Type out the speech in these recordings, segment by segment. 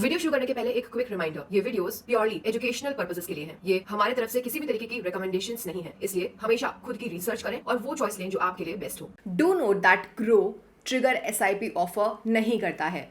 Video शुरू करने के पहले एक क्विक रिमाइंडर, ये वीडियोस प्योरली एजुकेशनल पर्पसेस के लिए हैं। ये हमारे तरफ से किसी भी तरीके की रिकमेंडेशंस नहीं है, इसलिए हमेशा खुद की रिसर्च करें और वो चॉइस लें जो आपके लिए बेस्ट हो। Do note that Groww trigger SIP offer नहीं करता है।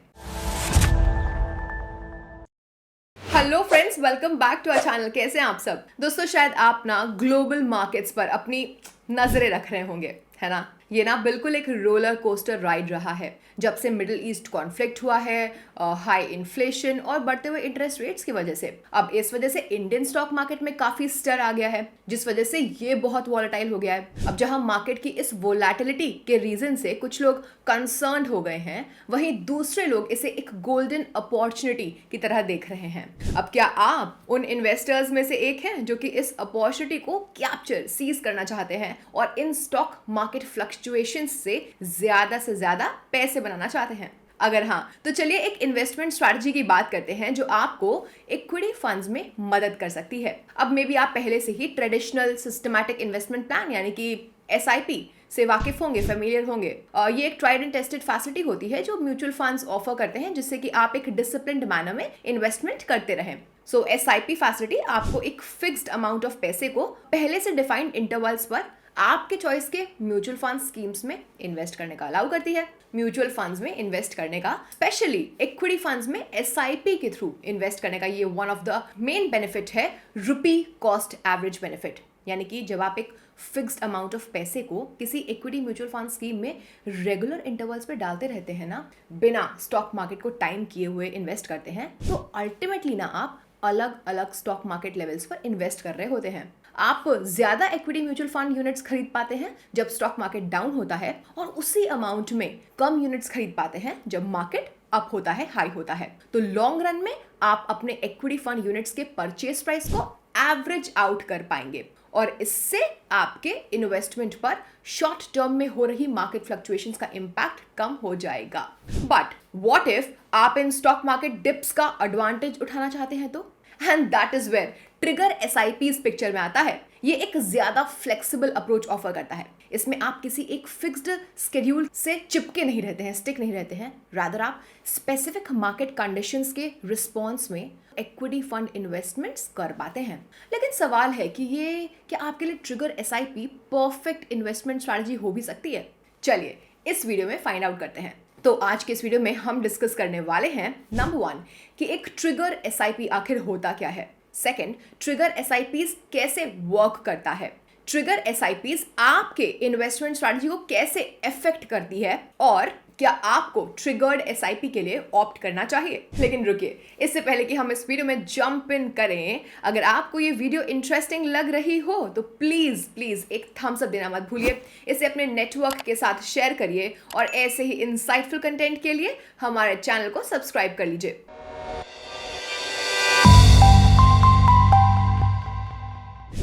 Hello friends, welcome back to our channel. कैसे हैं आप सब दोस्तों? शायद आप ना ग्लोबल मार्केट्स पर अपनी नजरें रख रहे होंगे, है ना। ये ना बिल्कुल एक रोलर कोस्टर राइड रहा है जब से मिडिल ईस्ट कॉन्फ्लिक्ट हुआ है, हाई इन्फ्लेशन और बढ़ते हुए इंटरेस्ट रेट्स की वजह से। अब इस वजह से इंडियन स्टॉक मार्केट में काफी स्टर आ गया है, जिस वजह से ये बहुत वॉलेटाइल हो गया है। अब जहां मार्केट की इस वोलेटिलिटी के रीजन से कुछ लोग कंसर्न्ड हो गए हैं, वहीं दूसरे लोग इसे एक गोल्डन अपॉर्चुनिटी की तरह देख रहे हैं। अब क्या आप उन इन्वेस्टर्स में से एक हैं जो कि इस अपॉर्चुनिटी को कैप्चर सीज करना चाहते हैं और इन स्टॉक मार्केट फ्लक्चुएशन से ज्यादा पैसे बनाना चाहते हैं? अगर हाँ, तो चलिए एक इन्वेस्टमेंट स्ट्रैटेजी की बात करते हैं जो आपको इक्विटी फंड्स में मदद कर सकती है। अब मे बी आप पहले से ही ट्रेडिशनल सिस्टमैटिक इन्वेस्टमेंट प्लान यानी कि एसआईपी से वाकिफ होंगे, फेमिलियर होंगे। ये एक ट्राइड एंड टेस्टेड फैसिलिटी होती है जो म्यूचुअल फंड्स ऑफर करते हैं, जिससे कि आप एक डिसिप्लिन्ड मैनर में इन्वेस्टमेंट करते रहें। सो एसआईपी फैसिलिटी आपको एक फिक्स्ड अमाउंट ऑफ पैसे को पहले से डिफाइंड इंटरवल्स पर आपके चॉइस के म्यूचुअल फंड स्कीम्स में इन्वेस्ट करने का अलाउ करती है। म्यूचुअल फंड्स में इन्वेस्ट करने का, स्पेशली इक्विटी फंड्स में एसआईपी के थ्रू इन्वेस्ट करने का, ये one of the main benefit है रुपी कॉस्ट एवरेज बेनिफिट। यानी कि जब आप एक फिक्स्ड अमाउंट ऑफ पैसे को किसी इक्विटी म्यूचुअल फंड स्कीम में रेगुलर इंटरवल्स पे डालते रहते हैं ना, बिना स्टॉक मार्केट को टाइम किए हुए इन्वेस्ट करते हैं, तो अल्टीमेटली ना आप अलग अलग स्टॉक मार्केट लेवल्स पर इन्वेस्ट कर रहे होते हैं। आप ज्यादा इक्विटी म्यूचुअल फंड यूनिट्स खरीद पाते हैं जब स्टॉक मार्केट डाउन होता है, और उसी अमाउंट में कम यूनिट्स खरीद पाते हैं जब मार्केट अप होता है, हाई होता है। तो लॉन्ग रन में आप अपने इक्विटी फंड यूनिट्स के परचेज प्राइस को एवरेज आउट कर पाएंगे, और इससे आपके इन्वेस्टमेंट पर शॉर्ट टर्म में हो रही मार्केट फ्लक्चुएशंस का इंपैक्ट कम हो जाएगा। बट व्हाट इफ आप इन स्टॉक मार्केट डिप्स का एडवांटेज उठाना चाहते हैं तो? And that is where trigger SIP इस पिक्चर में आता है। ये एक ज्यादा फ्लेक्सिबल अप्रोच ऑफर करता है। इसमें आप किसी एक फिक्स्ड शेड्यूल से चिपके नहीं रहते हैं, स्टिक नहीं रहते हैं। रादर आप स्पेसिफिक मार्केट कंडीशंस के रिस्पॉन्स में इक्विटी फंड इन्वेस्टमेंट्स कर पाते हैं। लेकिन सवाल है कि ये क्या आपके लिए trigger SIP perfect investment strategy हो भी सकती है? चलिए इस वीडियो में फाइंड आउट करते हैं। तो आज के इस वीडियो में हम डिस्कस करने वाले हैं, नंबर 1 कि एक ट्रिगर एसआईपी आखिर होता क्या है। सेकंड, ट्रिगर एसआईपीज कैसे वर्क करता है। ट्रिगर एसआईपीज आपके इन्वेस्टमेंट स्ट्रैटेजी को कैसे अफेक्ट करती है, और क्या आपको ट्रिगर्ड एसआईपी के लिए ऑप्ट करना चाहिए। लेकिन रुकिए, इससे पहले कि हम इस वीडियो में जंप इन करें, अगर आपको ये वीडियो इंटरेस्टिंग लग रही हो तो प्लीज एक थम्स अप देना मत भूलिए। इसे अपने नेटवर्क के साथ शेयर करिए, और ऐसे ही इंसाइटफुल कंटेंट के लिए हमारे चैनल को सब्सक्राइब कर लीजिए।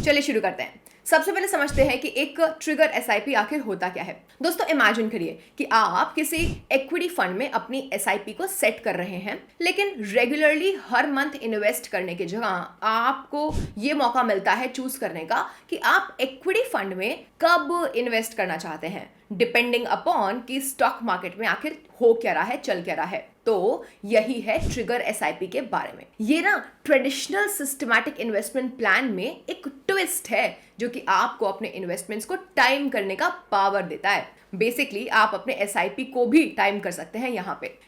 चलिए शुरू करते हैं। सबसे पहले समझते हैं कि एक ट्रिगर एसआईपी आखिर होता क्या है। दोस्तों इमेजिन करिए कि आप किसी इक्विटी फंड में अपनी एसआईपी को सेट कर रहे हैं, लेकिन रेगुलरली हर मंथ इन्वेस्ट करने की जगह आपको ये मौका मिलता है चूज करने का कि आप इक्विटी फंड में कब इन्वेस्ट करना चाहते हैं, डिपेंडिंग अपॉन कि स्टॉक मार्केट में आखिर हो क्या रहा है, चल क्या रहा है। तो यही है ट्रिगर एसआईपी के बारे में। ये ना ट्रेडिशनल सिस्टमैटिक इन्वेस्टमेंट प्लान में एक ट्विस्ट है जो कि आपको अपने इन्वेस्टमेंट्स को टाइम करने का पावर देता है। बेसिकली आप अपने एसआईपी को भी टाइम कर सकते हैं।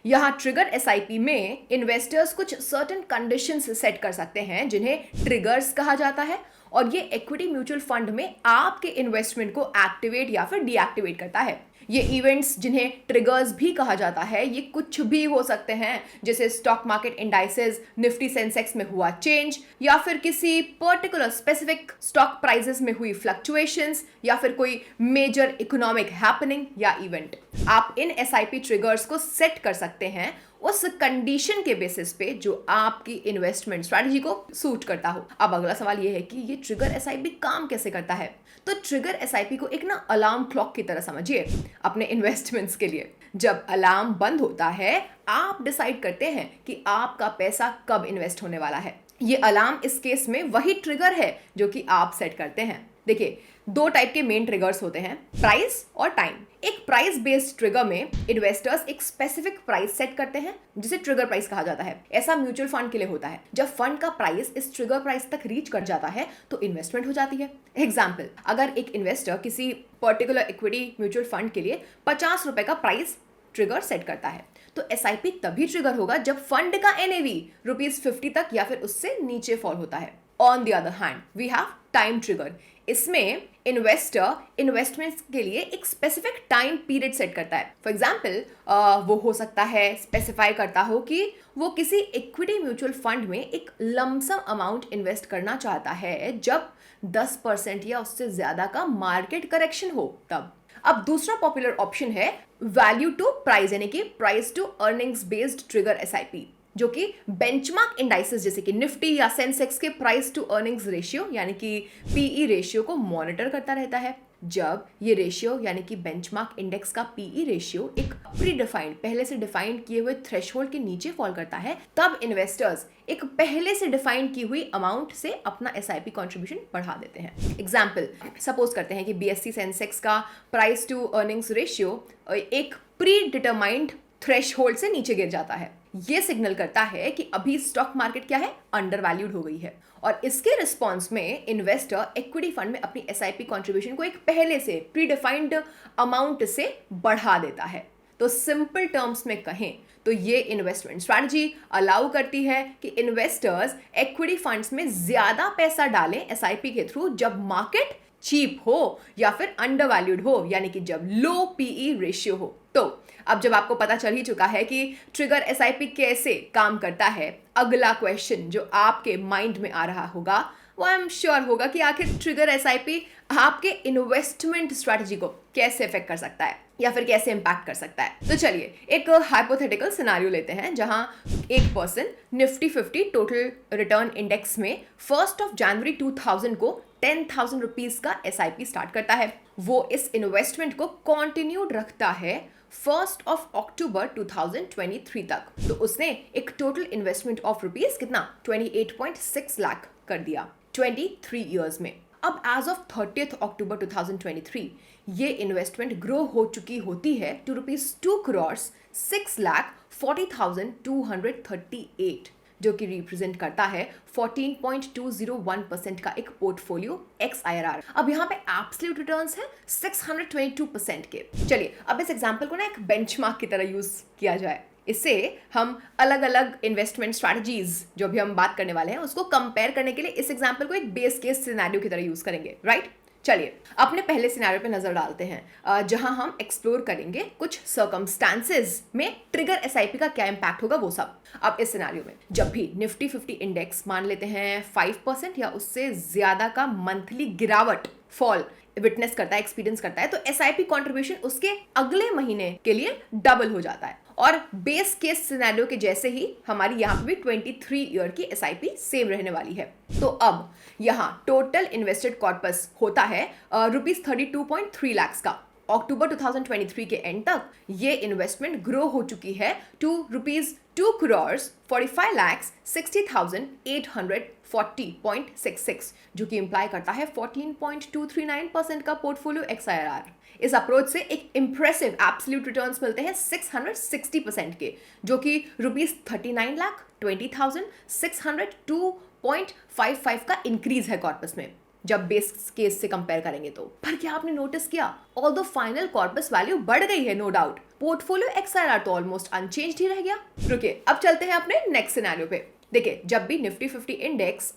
यहाँ ट्रिगर एसआईपी में इन्वेस्टर्स कुछ सर्टेन कंडीशंस सेट कर सकते हैं जिन्हें ट्रिगर्स कहा जाता है, और ये इक्विटी म्यूचुअल फंड में आपके इन्वेस्टमेंट को एक्टिवेट या फिर डीएक्टिवेट करता है। ये इवेंट्स जिन्हें ट्रिगर्स भी कहा जाता है, ये कुछ भी हो सकते हैं, जैसे stock market indices, Nifty Sensex में हुआ चेंज, या फिर किसी पर्टिकुलर स्पेसिफिक स्टॉक प्राइसेस में हुई फ्लक्चुएशंस, या फिर कोई मेजर इकोनॉमिक हैपनिंग या इवेंट। आप इन एसआईपी ट्रिगर्स को सेट कर सकते हैं उस कंडीशन के बेसिस पे जो आपकी इन्वेस्टमेंट स्ट्रैटेजी को सूट करता हो। अब अगला सवाल ये है कि ये ट्रिगर एसआईपी काम कैसे करता है। तो ट्रिगर एसआईपी को एक ना अलार्म क्लॉक की तरह समझिए अपने इन्वेस्टमेंट्स के लिए। जब अलार्म बंद होता है, आप डिसाइड करते हैं कि आपका पैसा कब इन्वेस्ट होने वाला है। ये अलार्म इस केस में वही ट्रिगर है जो कि आप सेट करते हैं। देखिए, दो टाइप के मेन ट्रिगर्स होते हैं, प्राइस और टाइम। एक प्राइस बेस्ड ट्रिगर में इन्वेस्टर्स एक स्पेसिफिक प्राइस सेट करते हैं जिसे ट्रिगर प्राइस कहा जाता है। ऐसा म्यूचुअल फंड के लिए होता है। जब फंड का प्राइस इस ट्रिगर प्राइस तक रीच कर जाता है तो इन्वेस्टमेंट हो जाती है। एग्जाम्पल, अगर एक इन्वेस्टर किसी पर्टिकुलर इक्विटी म्यूचुअल फंड के लिए 50 रुपए का प्राइस ट्रिगर सेट करता है तो एसआईपी तभी ट्रिगर होगा जब फंड का एनएवी ₹50 तक या फिर उससे नीचे फॉल होता है। On the other hand we have time trigger. इसमें इन्वेस्टर इन्वेस्टमेंट्स के लिए एक स्पेसिफिक टाइम पीरियड सेट करता है। फॉर एग्जाम्पल, वो हो सकता है स्पेसिफाई करता हो कि वो किसी इक्विटी म्यूचुअल फंड में एक लमसम अमाउंट इन्वेस्ट करना चाहता है जब 10% या उससे ज्यादा का मार्केट करेक्शन हो तब। अब दूसरा पॉपुलर ऑप्शन है वैल्यू टू प्राइस यानी कि price to earnings based trigger SIP, जो कि बेंचमार्क इंडाइसेस जैसे कि निफ्टी या सेंसेक्स के प्राइस टू अर्निंग्स रेशियो यानी कि पीई रेशियो को मॉनिटर करता रहता है। जब ये रेशियो यानी कि बेंचमार्क इंडेक्स का पीई रेशियो एक प्री डिफाइंड पहले से डिफाइंड किए हुए थ्रेशहोल्ड के नीचे फॉल करता है तब इन्वेस्टर्स एक पहले से डिफाइंड की हुई अमाउंट से अपना एसआईपी कंट्रीब्यूशन बढ़ा देते हैं। एग्जाम्पल, सपोज करते हैं कि बीएससी सेंसेक्स का प्राइस टू अर्निंग्स रेशियो एक प्री डिटरमाइंड थ्रेशहोल्ड से नीचे गिर जाता है। ये सिग्नल करता है कि अभी स्टॉक मार्केट क्या है, अंडर वैल्यूड हो गई है, और इसके रिस्पॉन्स में इन्वेस्टर इक्विटी फंड में अपनी एसआईपी कंट्रीब्यूशन को एक पहले से प्री डिफाइंड अमाउंट से बढ़ा देता है। तो सिंपल टर्म्स में कहें तो ये इन्वेस्टमेंट स्ट्रैटेजी अलाउ करती है कि इन्वेस्टर्स इक्विटी फंड्स में ज्यादा पैसा डालें एसआईपी के थ्रू जब मार्केट चीप हो या फिर अंडर वैल्यूड हो, यानी कि जब लो पीई रेशियो हो। तो अब जब आपको पता चल ही चुका है कि ट्रिगर एसआईपी कैसे काम करता है, अगला क्वेश्चन जो आपके माइंड में आ रहा होगा वो आई एम श्योर होगा कि आखिर ट्रिगर एसआईपी आपके इन्वेस्टमेंट स्ट्रैटेजी को कैसे इफेक्ट कर सकता है या फिर कैसे इंपैक्ट कर सकता है। तो चलिए एक हाइपोथेटिकल सिनेरियो लेते हैं जहां एक person Nifty 50 total return index में 1 जनवरी 2000 को 10,000 रुपीज का एसआईपी स्टार्ट करता है। वो इस इन्वेस्टमेंट को कॉन्टिन्यूड रखता है 1 अक्टूबर 2023 तक। तो उसने एक टोटल इन्वेस्टमेंट ऑफ रुपीज कितना 28.6 लाख कर दिया 23 इयर्स में। अब एज ऑफ 30 अक्टूबर 2023 ये इन्वेस्टमेंट ग्रो हो चुकी होती है टू ₹2,06,40,238, जो कि रिप्रेजेंट करता है 14.201% का एक पोर्टफोलियो एक्स आईआरआर। अब यहाँ पे एब्सोल्यूट रिटर्न्स है 622% के। चलिए अब इस एग्जांपल को ना एक बेंचमार्क की तरह यूज किया जाए। इससे हम अलग अलग इन्वेस्टमेंट स्ट्रैटेजीज जो भी हम बात करने वाले हैं उसको कंपेयर करने के लिए इस एग्जांपल को एक बेस केस सिनेरियो की तरह यूज करेंगे, राइट? चलिए अपने पहले सिनेरियो पे नजर डालते हैं जहां हम एक्सप्लोर करेंगे कुछ सर्कमस्टांसेस में ट्रिगर एसआईपी का क्या इंपैक्ट होगा वो सब। अब इस सिनेरियो में जब भी निफ्टी 50 इंडेक्स मान लेते हैं 5% या उससे ज्यादा का मंथली गिरावट फॉल विटनेस करता है, एक्सपीरियंस करता है, तो एसआईपी कंट्रीब्यूशन उसके अगले महीने के लिए डबल हो जाता है। और बेस केस सिनेरियो के जैसे ही हमारी यहाँ पे भी 23 ईयर की एसआईपी सेम रहने वाली है। तो अब यहाँ टोटल इन्वेस्टेड कॉर्पस होता है ₹32.3 लाख का। अक्टूबर 2023 के एंड तक ये इन्वेस्टमेंट ग्रो हो चुकी है टू ₹2,45,60,840.66, जो कि इंप्लाई करता है 14.239% का पोर्टफोलियो एक्सआईआरआर। इस अप्रोच से एक इंप्रेसिव एब्सोल्यूट रिटर्न्स मिलते हैं 660% के, जो कि ₹39,20,602.55 का इंक्रीज है कॉर्पस में जब बेस केस से कंपेयर करेंगे तो। पर क्या आपने नोटिस किया, ऑल्दो फाइनल कॉर्पस वैल्यू बढ़ गई है नो डाउट, पोर्टफोलियो एक्सआईआरआर तो ऑलमोस्ट अनचेंज्ड ही रह गया। रुकिए अब चलते हैं अपने नेक्स्ट सिनेरियो पे। देखिए जब भी निफ्टी 50 इंडेक्स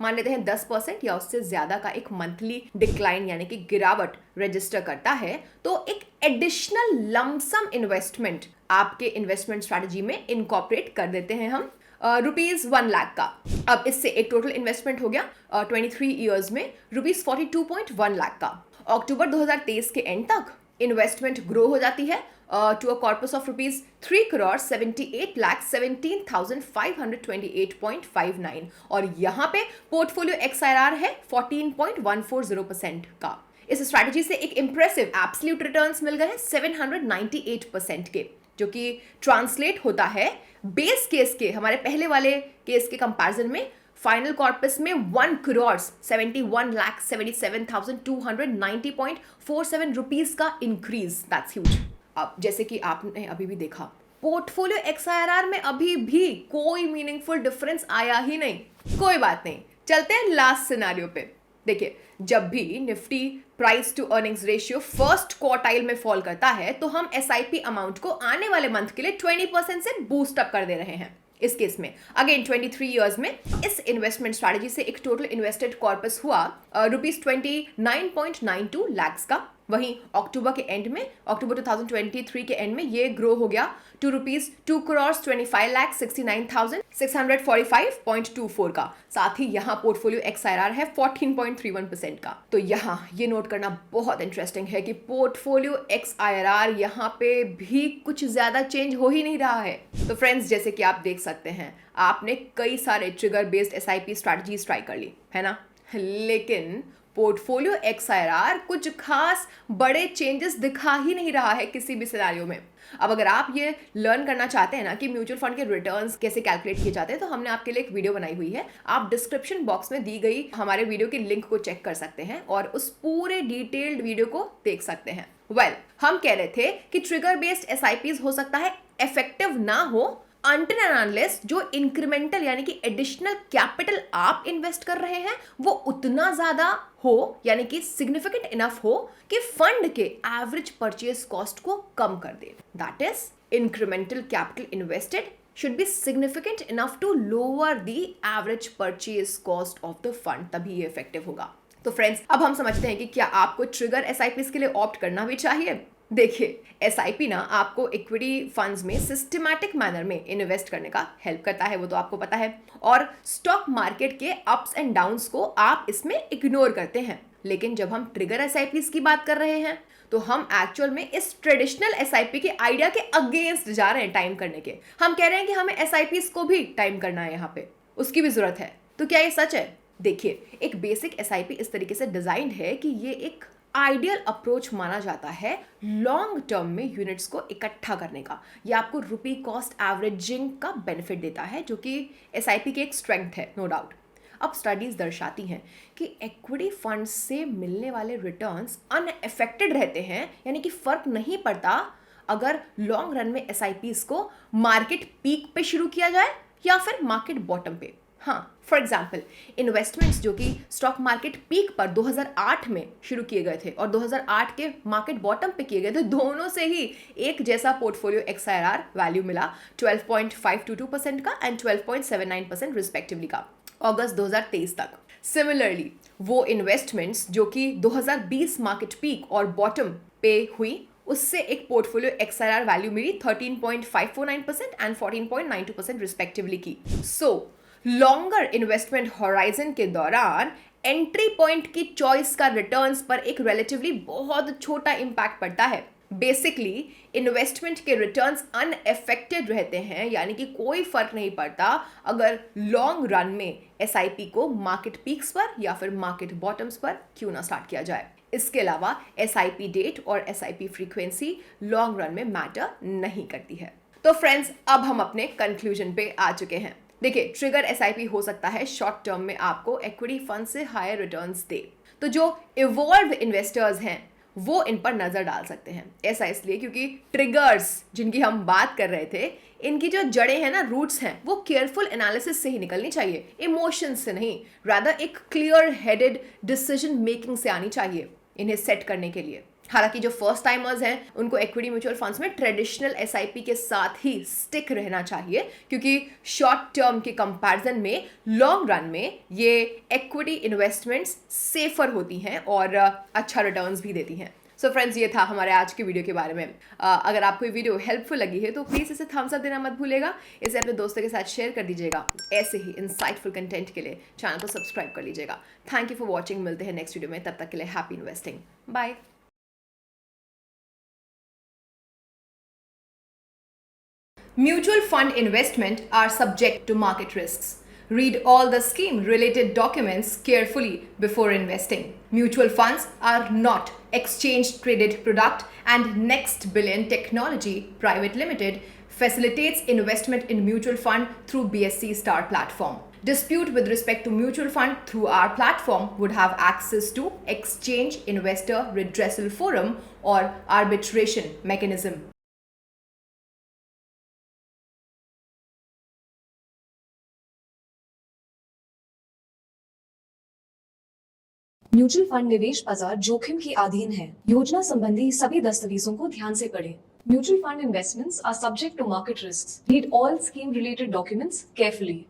मान लेते हैं 10% या उससे ज्यादा का एक मंथली डिक्लाइन यानी कि गिरावट रजिस्टर करता है तो एक एडिशनल लमसम इन्वेस्टमेंट आपके इन्वेस्टमेंट स्ट्रैटेजी में इनकॉर्पोरेट कर देते हैं हम ₹1 लाख का। अब इससे एक टोटल इन्वेस्टमेंट हो गया 23 इयर्स में ₹42.1 लाख का। अक्टूबर 2023 के एंड तक इन्वेस्टमेंट ग्रो हो जाती है टू अ कॉर्पस ऑफ ₹3,78,17,528.59 और यहाँ पे पोर्टफोलियो एक्सआईआरआर है 14.140% का। इस स्ट्रैटेजी से एक इंप्रेसिव एब्सोल्यूट रिटर्न्स मिल गए हैं 798% के, जो कि ट्रांसलेट होता है बेस केस के हमारे पहले वाले केस के कंपैरिजन में फाइनल कॉर्पस में 1,71,77,290.47 रुपीज का इंक्रीज, दैट्स ह्यूज। अब जैसे कि आपने अभी भी देखा, पोर्टफोलियो XIRR में अभी भी कोई मीनिंगफुल डिफरेंस आया ही नहीं। कोई बात नहीं, चलते हैं लास्ट सिनेरियो पे। देखिए, जब भी Nifty price to earnings ratio first quartile में फॉल करता है तो हम SIP अमाउंट को आने वाले मंथ के लिए 20% से बूस्ट अप कर दे रहे हैं। इस केस में अगेन 23 इयर्स में इस इन्वेस्टमेंट स्ट्रैटेजी से एक टोटल इन्वेस्टेड कॉर्पस हुआ ₹29.92 लाख का। वहीं अक्टूबर 2023 के एंड में ये ग्रो हो गया टू ₹2,25,69,645.24 का। साथ ही यहाँ पोर्टफोलियो XIRR है 14.31% का। तो यहाँ ये नोट करना बहुत इंटरेस्टिंग है कि पोर्टफोलियो XIRR यहाँ पे भी कुछ ज्यादा चेंज हो ही नहीं रहा है। तो फ्रेंड्स, जैसे कि आप देख सकते हैं, आपने कई सारे trigger based SIP strategies try कर ली है ना, लेकिन पोर्टफोलियो XIRR कुछ खास बड़े चेंजेस दिखा ही नहीं रहा है किसी भी सिनेरियो में। अब अगर आप ये लर्न करना चाहते हैं ना कि म्यूचुअल फंड के रिटर्न्स कैसे कैलकुलेट किए जाते हैं, तो हमने आपके लिए एक वीडियो बनाई हुई है। आप डिस्क्रिप्शन बॉक्स में दी गई हमारे वीडियो के लिंक को चेक कर सकते हैं और उस पूरे डिटेल्ड वीडियो को देख सकते हैं। हम कह रहे थे कि ट्रिगर बेस्ड SIPs हो सकता है इफेक्टिव ना हो अनटिल एंड अनलेस जो इंक्रीमेंटल यानी कि एडिशनल कैपिटल आप इन्वेस्ट कर रहे हैं वो उतना ज्यादा हो, यानी कि सिग्निफिकेंट इनफ हो कि फंड के एवरेज परचेज कॉस्ट को कम कर दे। That is incremental capital invested should be significant enough to lower the average purchase cost of the fund, तभी ये इफेक्टिव होगा। तो फ्रेंड्स, अब हम समझते हैं कि क्या आपको ट्रिगर SIPs के लिए ऑप्ट करना भी चाहिए। देखिए, SIP ना आपको इक्विटी फंड्स में सिस्टमैटिक मैनर में इन्वेस्ट करने का हेल्प करता है, वो तो आपको पता है, और स्टॉक मार्केट के अप्स एंड डाउन्स को आप इसमें इग्नोर करते हैं। लेकिन जब हम ट्रिगर SIPs की बात कर रहे हैं तो हम एक्चुअल में इस ट्रेडिशनल SIP के आइडिया के अगेंस्ट जा रहे हैं टाइम करने के। हम कह रहे हैं कि हमें SIPs को भी टाइम करना है, यहाँ पे उसकी भी जरूरत है। तो क्या ये सच है? देखिए, एक बेसिक SIP इस तरीके से डिजाइंड है कि ये एक आइडियल अप्रोच माना जाता है लॉन्ग टर्म में यूनिट्स को इकट्ठा करने का। ये आपको रुपी कॉस्ट एवरेजिंग का बेनिफिट देता है, जो कि SIP की एक स्ट्रेंथ है, नो डाउट। अब स्टडीज दर्शाती हैं कि इक्विटी फंड्स से मिलने वाले रिटर्न्स अनअफेक्टेड रहते हैं, यानी कि फर्क नहीं पड़ता अगर लॉन्ग रन में SIPs को मार्केट पीक पे शुरू किया जाए या फिर मार्केट बॉटम पे। हाँ, फॉर एग्जाम्पल, इन्वेस्टमेंट्स जो कि स्टॉक मार्केट पीक पर 2008 में शुरू किए गए थे और 2008 के मार्केट बॉटम पे किए गए थे, दोनों से ही एक जैसा पोर्टफोलियो XIRR वैल्यू मिला 12.522% का एंड 12.79% रिस्पेक्टिवली का अगस्त 2023 तक। सिमिलरली, वो इन्वेस्टमेंट्स जो कि 2020 मार्केट पीक और बॉटम पे हुई, उससे एक पोर्टफोलियो XIRR वैल्यू मिली 13.549% एंड 14.92% रिस्पेक्टिवली की। सो लॉन्गर इन्वेस्टमेंट हॉराइजन के दौरान एंट्री पॉइंट की चॉइस का रिटर्न्स पर एक रिलेटिवली बहुत छोटा इंपैक्ट पड़ता है। बेसिकली इन्वेस्टमेंट के रिटर्न्स अनअफेक्टेड रहते हैं, यानी कि कोई फर्क नहीं पड़ता अगर लॉन्ग रन में SIP को मार्केट पीक्स पर या फिर मार्केट बॉटम्स पर क्यों ना स्टार्ट किया जाए। इसके अलावा SIP डेट और SIP फ्रीक्वेंसी लॉन्ग रन में मैटर नहीं करती है। तो फ्रेंड्स, अब हम अपने कंक्लूजन पे आ चुके हैं। देखिए, ट्रिगर SIP हो सकता है शॉर्ट टर्म में आपको इक्विटी फंड से हायर रिटर्न्स दे। तो जो इवॉल्व इन्वेस्टर्स हैं वो इन पर नजर डाल सकते हैं। ऐसा इसलिए क्योंकि ट्रिगर्स जिनकी हम बात कर रहे थे, इनकी जो जड़ें हैं ना, रूट्स हैं, वो केयरफुल एनालिसिस से ही निकलनी चाहिए, इमोशंस से नहीं। रादर एक क्लियर हेडेड डिसीजन मेकिंग से आनी चाहिए इन्हें सेट करने के लिए। हालांकि जो फर्स्ट टाइमर्स हैं उनको इक्विटी म्यूचुअल फंड्स में ट्रेडिशनल SIP के साथ ही स्टिक रहना चाहिए, क्योंकि शॉर्ट टर्म के कंपैरिजन में लॉन्ग रन में ये इक्विटी इन्वेस्टमेंट्स सेफर होती हैं और अच्छा रिटर्न्स भी देती हैं। सो फ्रेंड्स, ये था हमारे आज के वीडियो के बारे में। अगर आपको ये वीडियो हेल्पफुल लगी है तो प्लीज़ इसे थम्स अप देना मत भूलेगा। इसे अपने दोस्तों के साथ शेयर कर दीजिएगा। ऐसे ही इंसाइटफुल कंटेंट के लिए चैनल को सब्सक्राइब कर लीजिएगा। Thank you for watching. मिलते हैं नेक्स्ट वीडियो में, तब तक के लिए happy investing. Bye. Mutual fund investment are subject to market risks. Read all the scheme-related documents carefully before investing. Mutual funds are not exchange-traded product and Next Billion Technology Private Limited facilitates investment in mutual fund through BSE Star platform. Dispute with respect to mutual fund through our platform would have access to exchange investor redressal forum or arbitration mechanism. Mutual fund निवेश बाजार जोखिम के अधीन है। योजना संबंधी सभी दस्तावेजों को ध्यान से पढ़ें। Mutual fund investments are subject to market risks. Read all scheme related documents carefully.